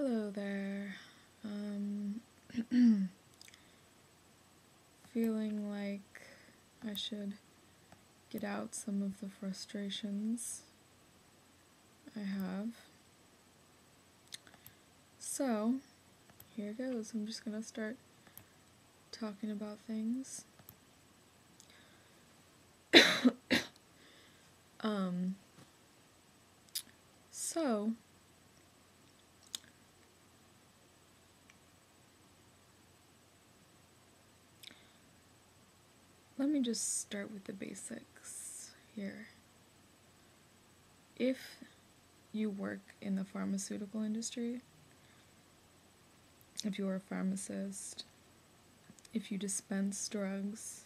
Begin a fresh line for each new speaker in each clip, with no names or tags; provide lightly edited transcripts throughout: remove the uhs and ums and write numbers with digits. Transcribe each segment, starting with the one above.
Hello there. Feeling like I should get out some of the frustrations I have. So, here goes. I'm just gonna start talking about things. So, let me just start with the basics here. If you work in the pharmaceutical industry, if you're a pharmacist, if you dispense drugs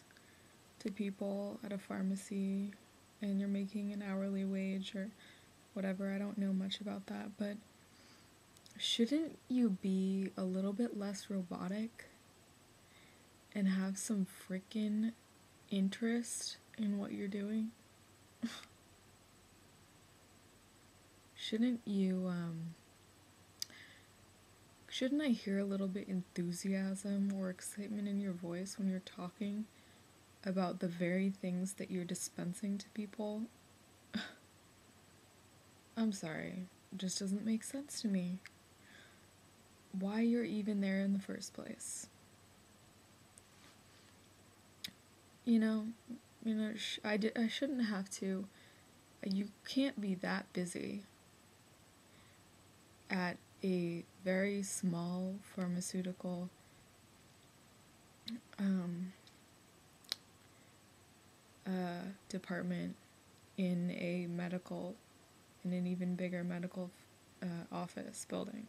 to people at a pharmacy and you're making an hourly wage or whatever, I don't know much about that, but shouldn't you be a little bit less robotic and have some frickin' interest in what you're doing? Shouldn't I hear a little bit enthusiasm or excitement in your voice when you're talking about the very things that you're dispensing to people? I'm sorry, it just doesn't make sense to me. Why you're even there in the first place? I shouldn't have to. You can't be that busy at a very small pharmaceutical department in an even bigger medical office building.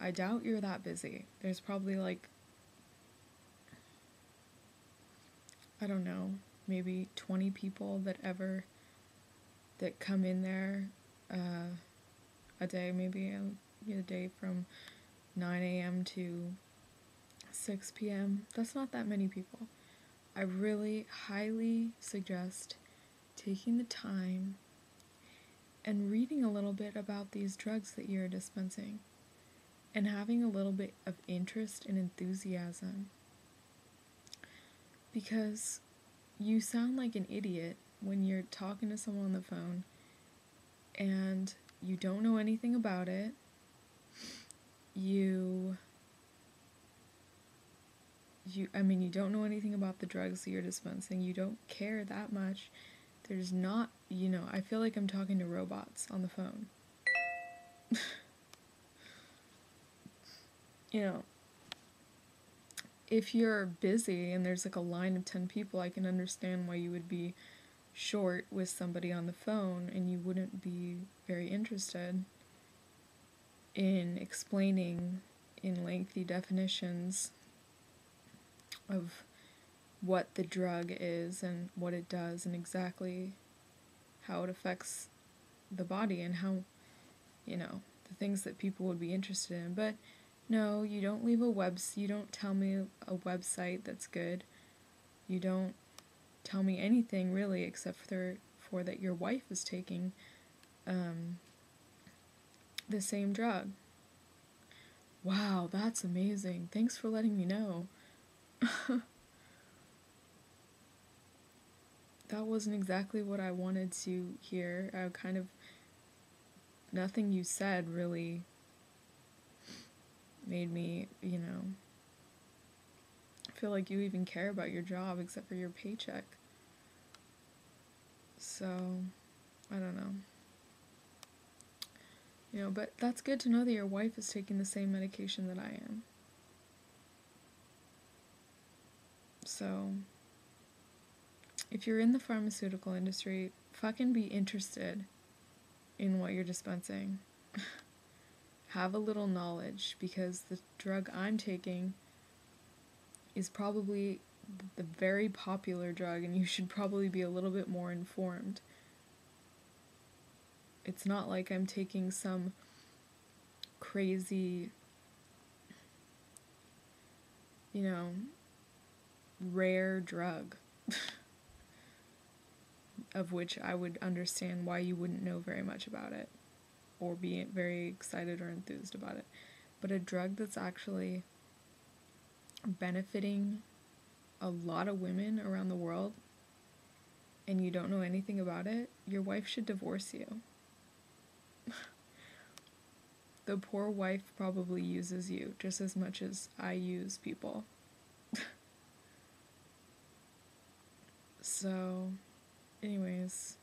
I doubt you're that busy. There's probably I don't know, maybe 20 people that come in there a day, maybe a day from 9 a.m. to 6 p.m. That's not that many people. I really highly suggest taking the time and reading a little bit about these drugs that you're dispensing and having a little bit of interest and enthusiasm, because you sound like an idiot when you're talking to someone on the phone and you don't know anything about it. You don't know anything about the drugs that you're dispensing. You don't care that much. There's not, I feel like I'm talking to robots on the phone. If you're busy and there's a line of 10 people, I can understand why you would be short with somebody on the phone and you wouldn't be very interested in explaining in lengthy definitions of what the drug is and what it does and exactly how it affects the body and how, the things that people would be interested in. But no, you don't you don't tell me a website that's good. You don't tell me anything really except for that your wife is taking the same drug. Wow, that's amazing. Thanks for letting me know. That wasn't exactly what I wanted to hear. Nothing you said really made me, feel like you even care about your job except for your paycheck. So, I don't know. But that's good to know that your wife is taking the same medication that I am. So, if you're in the pharmaceutical industry, fucking be interested in what you're dispensing. Have a little knowledge, because the drug I'm taking is probably the very popular drug, and you should probably be a little bit more informed. It's not like I'm taking some crazy, rare drug of which I would understand why you wouldn't know very much about it. or be very excited or enthused about it. But a drug that's actually benefiting a lot of women around the world and you don't know anything about it, your wife should divorce you. The poor wife probably uses you just as much as I use people. So, anyways,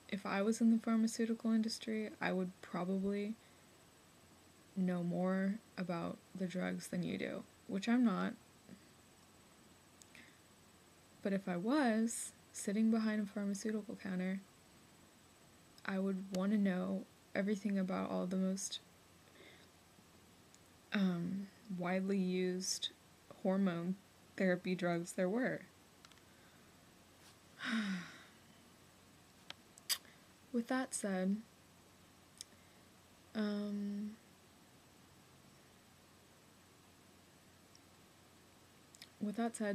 if I was in the pharmaceutical industry, I would probably know more about the drugs than you do, which I'm not. But if I was sitting behind a pharmaceutical counter, I would want to know everything about all the most widely used hormone therapy drugs there were. With that said,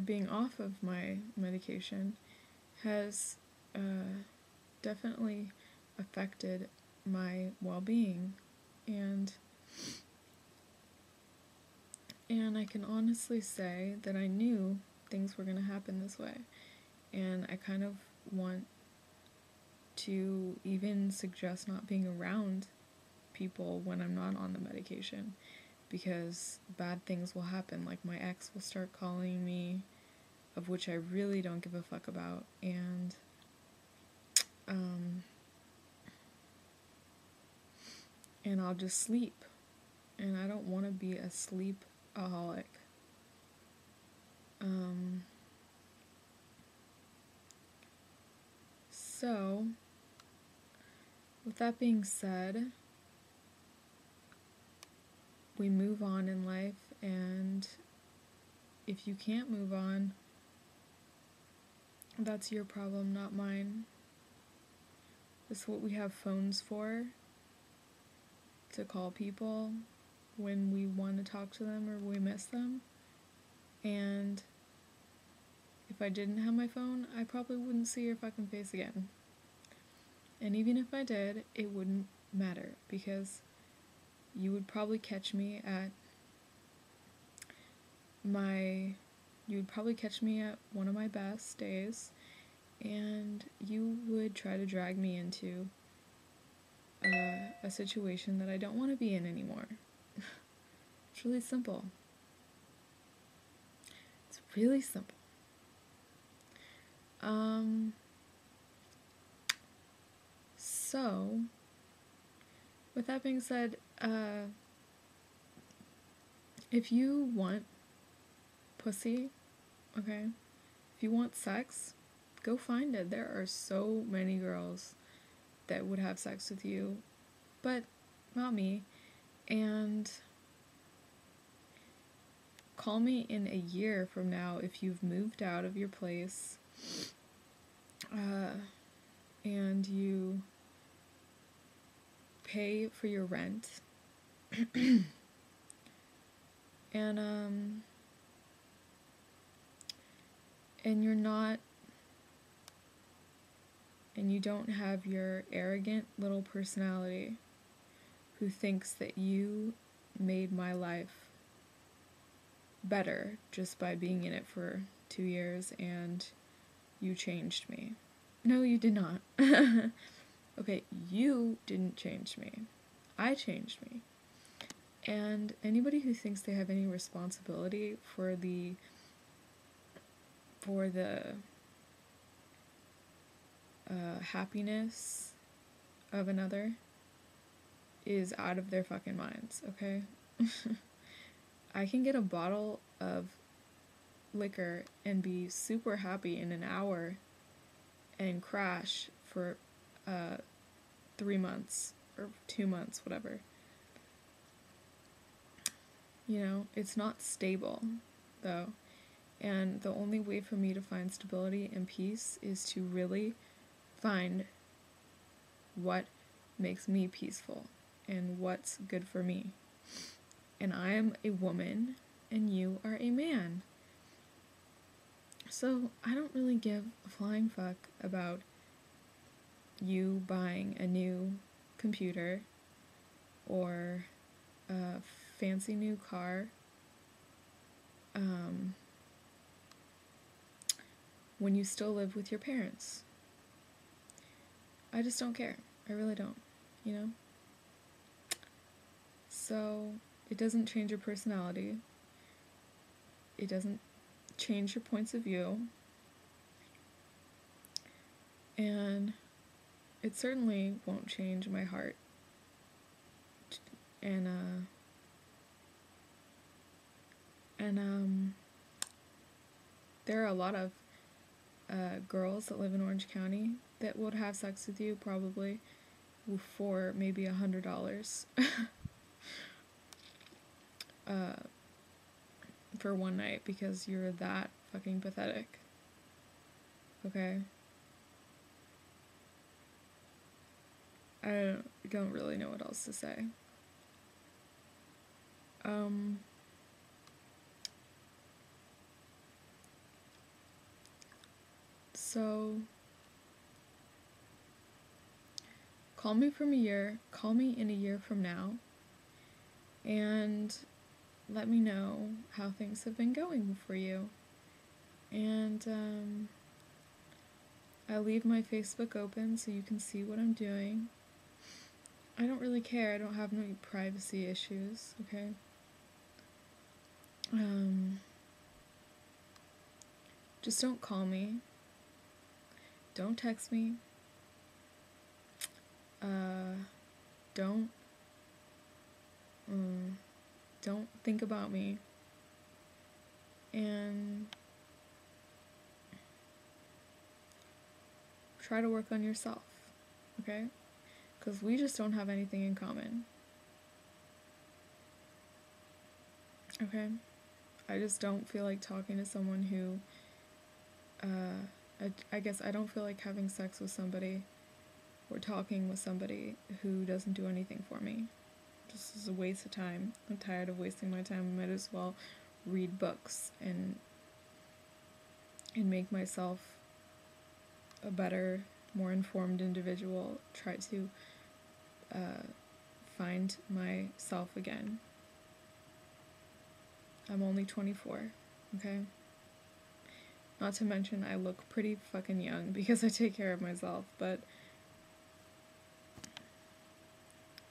being off of my medication has definitely affected my well-being, and I can honestly say that I knew things were going to happen this way, and I kind of want to even suggest not being around people when I'm not on the medication, because bad things will happen. Like, my ex will start calling me, of which I really don't give a fuck about, and I'll just sleep, and I don't want to be a sleep-aholic. So, with that being said, we move on in life, and if you can't move on, that's your problem, not mine. That's what we have phones for, to call people when we want to talk to them or we miss them. And if I didn't have my phone, I probably wouldn't see your fucking face again. And even if I did, it wouldn't matter, because you would probably catch me at one of my best days, and you would try to drag me into a situation that I don't want to be in anymore. It's really simple. It's really simple. So, with that being said, if you want pussy, okay, if you want sex, go find it. There are so many girls that would have sex with you, but not me. And call me in a year from now if you've moved out of your place, and you pay for your rent, and you're not, and you don't have your arrogant little personality who thinks that you made my life better just by being in it for 2 years and you changed me. No, you did not. Okay, you didn't change me. I changed me. And anybody who thinks they have any responsibility for the happiness of another is out of their fucking minds, okay? I can get a bottle of liquor and be super happy in an hour and crash for 3 months or 2 months, whatever. You know, it's not stable, though. And the only way for me to find stability and peace is to really find what makes me peaceful and what's good for me. And I am a woman and you are a man. So I don't really give a flying fuck about you buying a new computer or a fancy new car when you still live with your parents. I just don't care. I really don't, you know? So, it doesn't change your personality. It doesn't change your points of view. And it certainly won't change my heart. And there are a lot of girls that live in Orange County that would have sex with you probably for maybe $100 for one night because you're that fucking pathetic. Okay? I don't really know what else to say. So call me in a year from now, and let me know how things have been going for you. And I leave my Facebook open so you can see what I'm doing. I don't really care. I don't have no privacy issues, okay? Just don't call me. Don't text me. Don't think about me. And try to work on yourself, okay? Because we just don't have anything in common. Okay? I just don't feel like talking to someone who, I guess I don't feel like having sex with somebody or talking with somebody who doesn't do anything for me. This is a waste of time. I'm tired of wasting my time. I might as well read books and make myself a better, more informed individual, try to find myself again. I'm only 24, okay? Not to mention I look pretty fucking young because I take care of myself, but,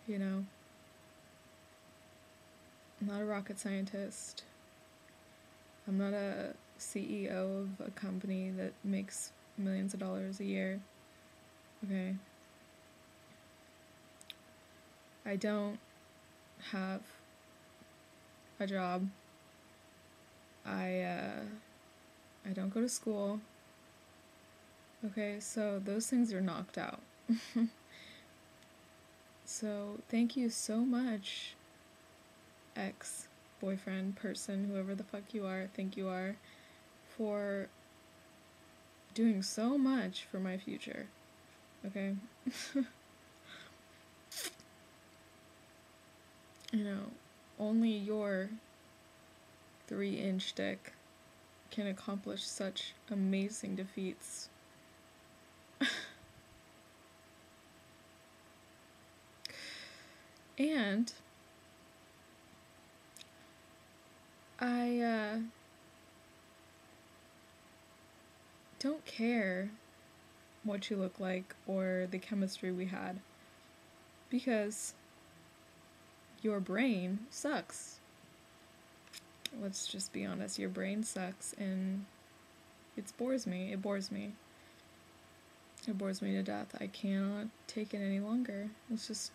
you know, I'm not a rocket scientist. I'm not a CEO of a company that makes millions of dollars a year, okay? I don't have a job. I don't go to school. Okay, so those things are knocked out. So thank you so much, ex-boyfriend, person, whoever the fuck you are, think you are, for doing so much for my future. Okay? You know, only your 3-inch dick can accomplish such amazing defeats. And I don't care what you look like or the chemistry we had, because your brain sucks. Let's just be honest, your brain sucks, and it bores me. It bores me to death. I cannot take it any longer. It's just,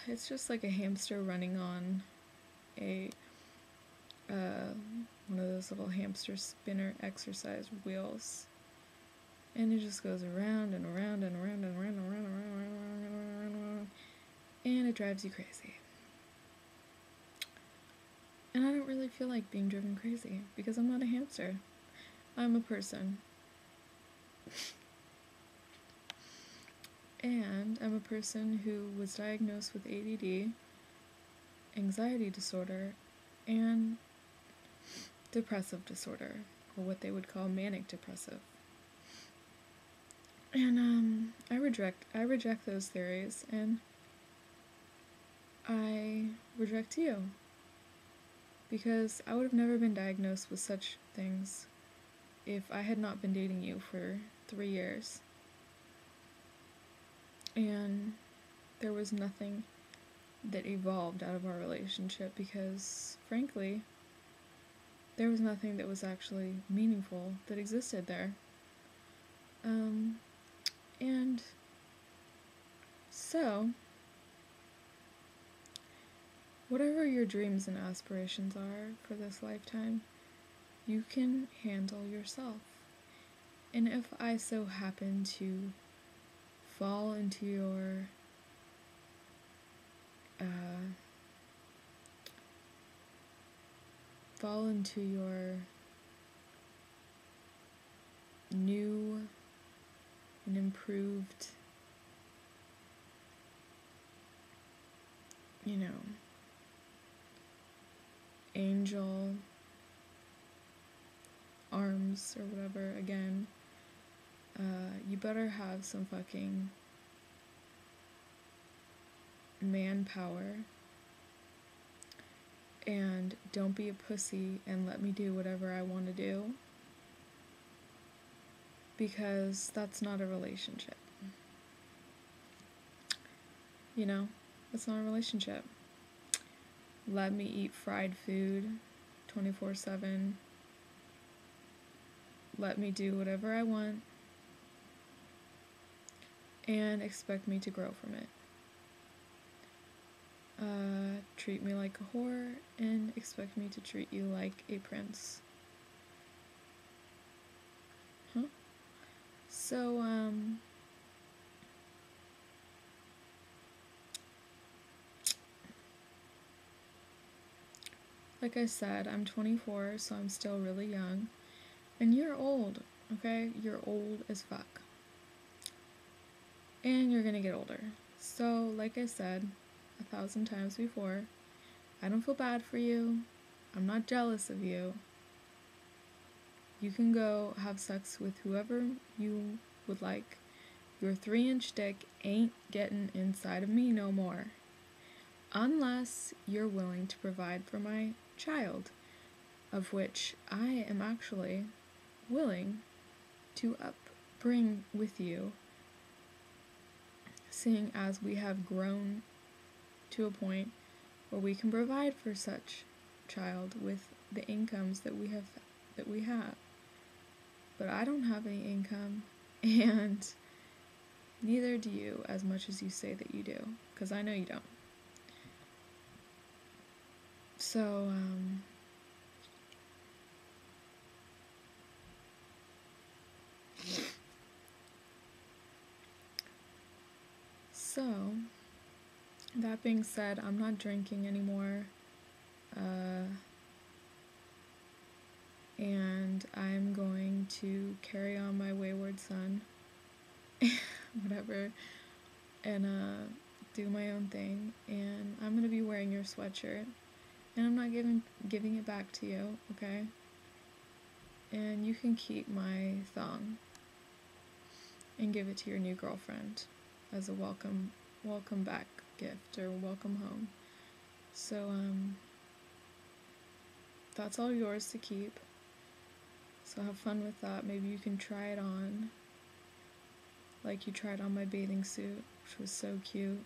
it's just like a hamster running on a, one of those little hamster spinner exercise wheels. And it just goes around and around and around and around and around and around and around, and it drives you crazy. And I don't really feel like being driven crazy, because I'm not a hamster. I'm a person. And I'm a person who was diagnosed with ADD, anxiety disorder, and depressive disorder, or what they would call manic depressive. And I reject those theories, and I reject you. Because I would have never been diagnosed with such things if I had not been dating you for 3 years. And there was nothing that evolved out of our relationship because, frankly, there was nothing that was actually meaningful that existed there. And so, whatever your dreams and aspirations are for this lifetime, you can handle yourself. And if I so happen to fall into your new and improved, angel arms or whatever again, you better have some fucking manpower, and don't be a pussy and let me do whatever I want to do, because that's not a relationship. That's not a relationship. Let me eat fried food 24/7. Let me do whatever I want and expect me to grow from it. Treat me like a whore and expect me to treat you like a prince. So, like I said, I'm 24, so I'm still really young. And you're old, okay? You're old as fuck. And you're gonna get older. So, like I said 1,000 times before, I don't feel bad for you. I'm not jealous of you. You can go have sex with whoever you would like. Your 3-inch dick ain't getting inside of me no more. Unless you're willing to provide for my child, of which I am actually willing to upbring with you, seeing as we have grown to a point where we can provide for such child with the incomes that we have. But I don't have any income, and neither do you, as much as you say that you do, because I know you don't. So, that being said, I'm not drinking anymore, and I'm going to carry on my wayward son, whatever, and do my own thing, and I'm gonna be wearing your sweatshirt, and I'm not giving it back to you, okay? And you can keep my thong and give it to your new girlfriend as a welcome back gift or welcome home. So that's all yours to keep. So have fun with that. Maybe you can try it on like you tried on my bathing suit, which was so cute.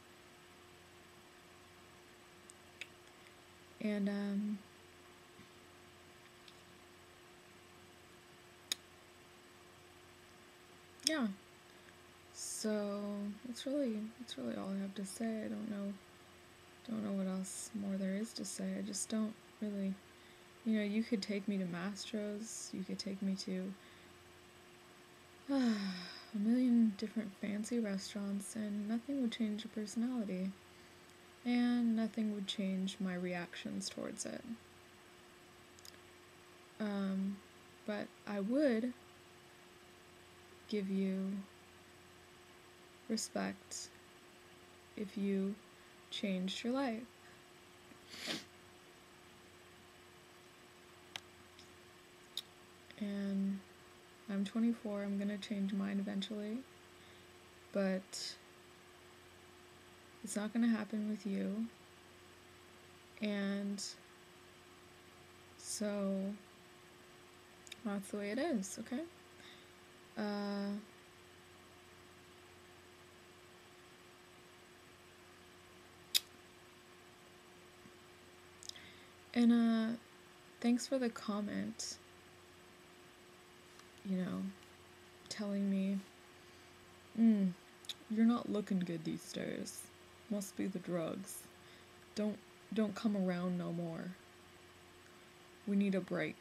And yeah. So that's really all I have to say. I don't know what else more there is to say. I just don't really, you could take me to Mastro's, you could take me to a million different fancy restaurants, and nothing would change your personality, and nothing would change my reactions towards it. But I would give you respect if you changed your life. And I'm 24, I'm gonna change mine eventually. but it's not going to happen with you. And so that's the way it is, okay? And thanks for the comment, telling me, you're not looking good these days. Must be the drugs. Don't come around no more. We need a break.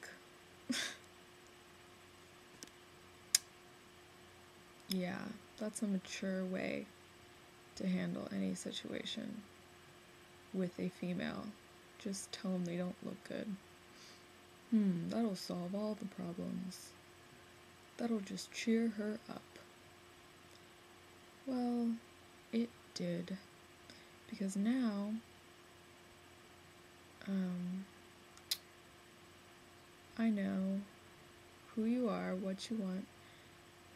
Yeah, that's a mature way to handle any situation with a female. Just tell them they don't look good. That'll solve all the problems. That'll just cheer her up. Well, it did. Because now, I know who you are, what you want,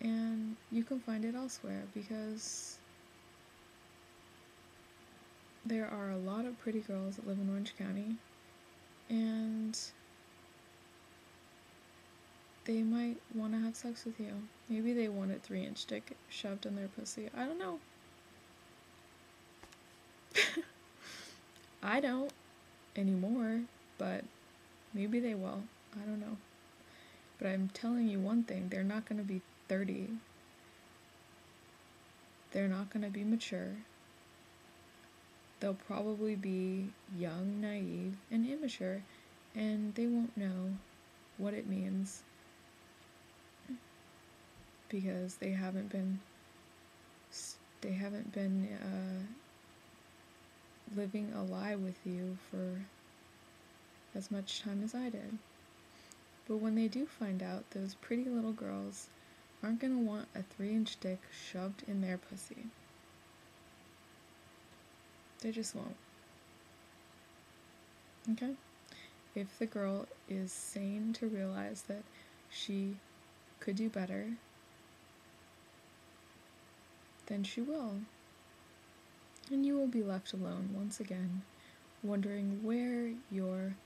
and you can find it elsewhere, because there are a lot of pretty girls that live in Orange County, and they might want to have sex with you. Maybe they want a 3-inch dick shoved in their pussy. I don't know. I don't anymore, but maybe they will. I don't know. But I'm telling you one thing, they're not going to be 30. They're not going to be mature. They'll probably be young, naive, and immature, and they won't know what it means because they haven't been living a lie with you for as much time as I did. But when they do find out, those pretty little girls aren't going to want a 3-inch dick shoved in their pussy. They just won't. Okay? If the girl is sane to realize that she could do better, then she will. And you will be left alone once again, wondering where your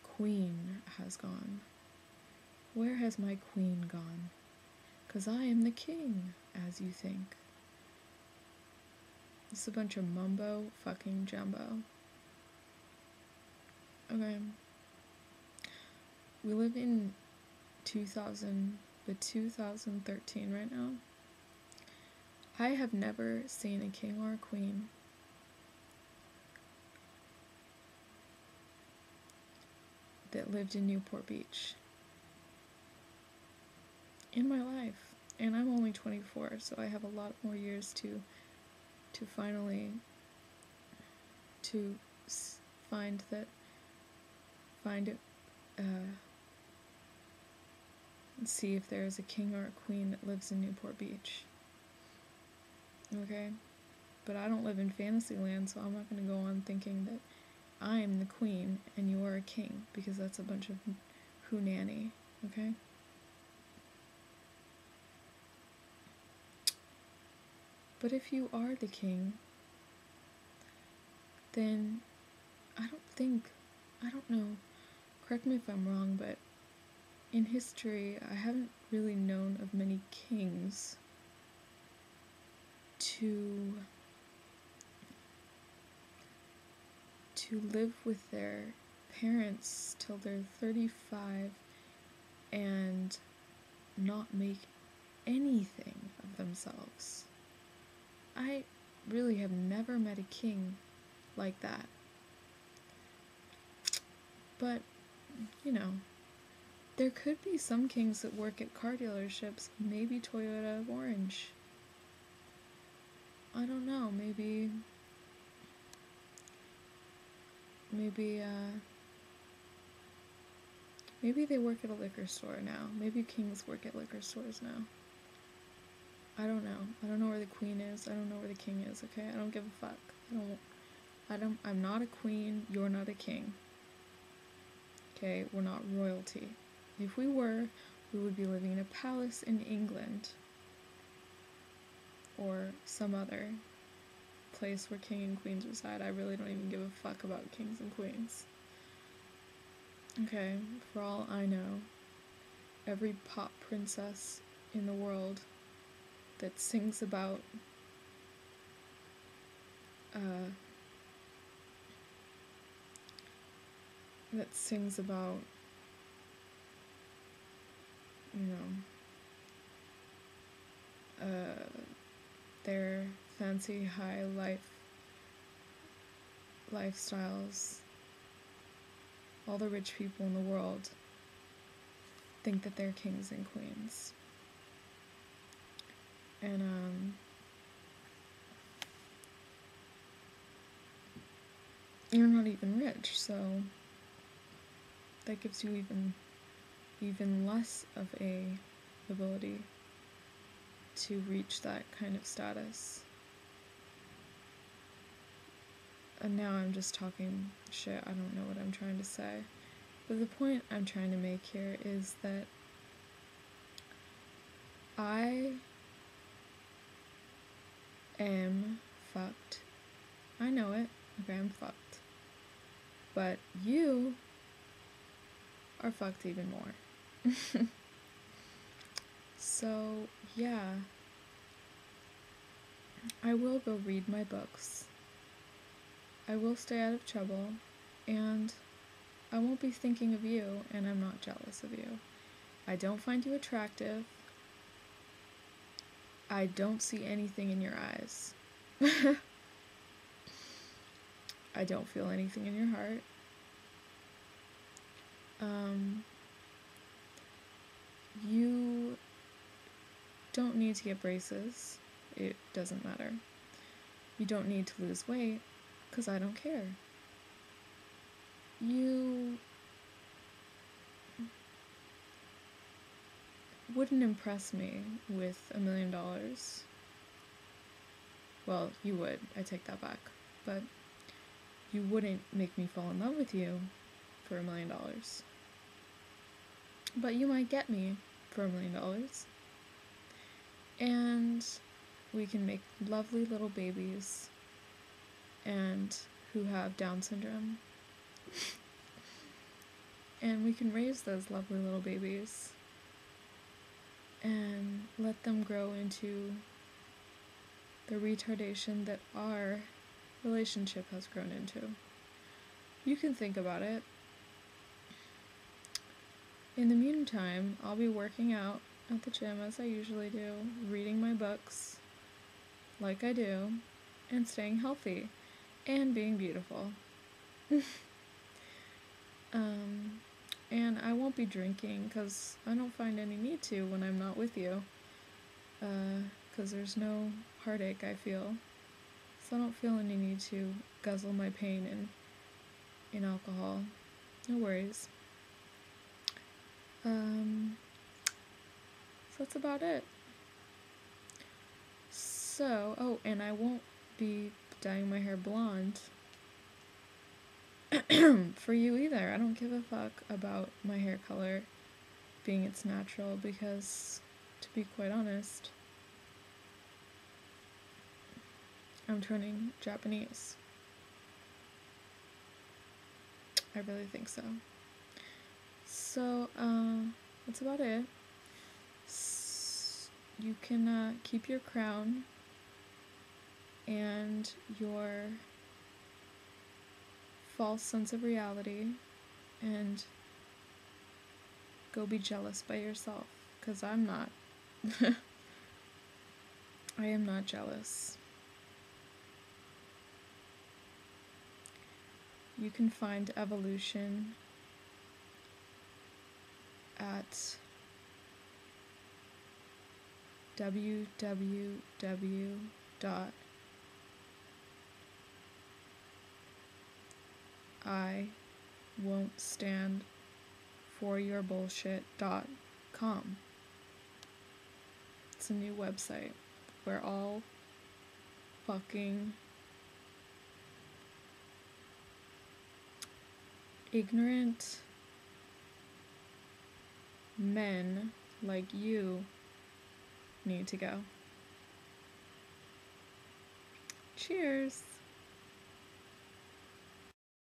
queen has gone. Where has my queen gone? 'Cause I am the king, as you think. It's a bunch of mumbo fucking jumbo. Okay. We live in 2013 right now. I have never seen a king or a queen that lived in Newport Beach in my life. And I'm only 24, so I have a lot more years to finally find it and see if there is a king or a queen that lives in Newport Beach. Okay? But I don't live in Fantasyland, so I'm not going to go on thinking that I am the queen and you are a king, because that's a bunch of hoonanny, okay? But if you are the king, then I don't know, correct me if I'm wrong, but in history, I haven't really known of many kings to live with their parents till they're 35 and not make anything of themselves. I really have never met a king like that. But, there could be some kings that work at car dealerships, maybe Toyota of Orange. I don't know, maybe they work at a liquor store now. Maybe kings work at liquor stores now. I don't know. I don't know where the queen is. I don't know where the king is, okay? I don't give a fuck. I'm not a queen. You're not a king. Okay? We're not royalty. If we were, we would be living in a palace in England. or some other place where king and queens reside. I really don't even give a fuck about kings and queens. Okay, for all I know, every pop princess in the world that sings about their fancy high lifestyles, all the rich people in the world think that they're kings and queens. And you're not even rich, so that gives you even less of a ability to reach that kind of status. And now I'm just talking shit, I don't know what I'm trying to say. But the point I'm trying to make here is that I am fucked. I know it. Okay, I'm fucked. But you are fucked even more. So, yeah. I will go read my books. I will stay out of trouble, and I won't be thinking of you, and I'm not jealous of you. I don't find you attractive. I don't see anything in your eyes. I don't feel anything in your heart. You don't need to get braces. It doesn't matter. You don't need to lose weight, because I don't care. You wouldn't impress me with $1 million. Well, you would. I take that back. But you wouldn't make me fall in love with you for $1 million. But you might get me for $1 million. And we can make lovely little babies and who have Down syndrome. And we can raise those lovely little babies and let them grow into the retardation that our relationship has grown into. You can think about it. In the meantime, I'll be working out at the gym as I usually do, reading my books like I do, and staying healthy, and being beautiful. And I won't be drinking, because I don't find any need to when I'm not with you, because there's no heartache I feel, so I don't feel any need to guzzle my pain in alcohol. No worries. So that's about it. So, oh, and I won't be dyeing my hair blonde for you either. I don't give a fuck about my hair color being its natural, because, to be quite honest, I'm turning Japanese. I really think so. So, that's about it. You can keep your crown and your false sense of reality and go be jealous by yourself, because I'm not. I am not jealous. You can find evolution at iwon'tstandforyourbullshit.com. It's a new website where all fucking ignorant men like you need to go. Cheers!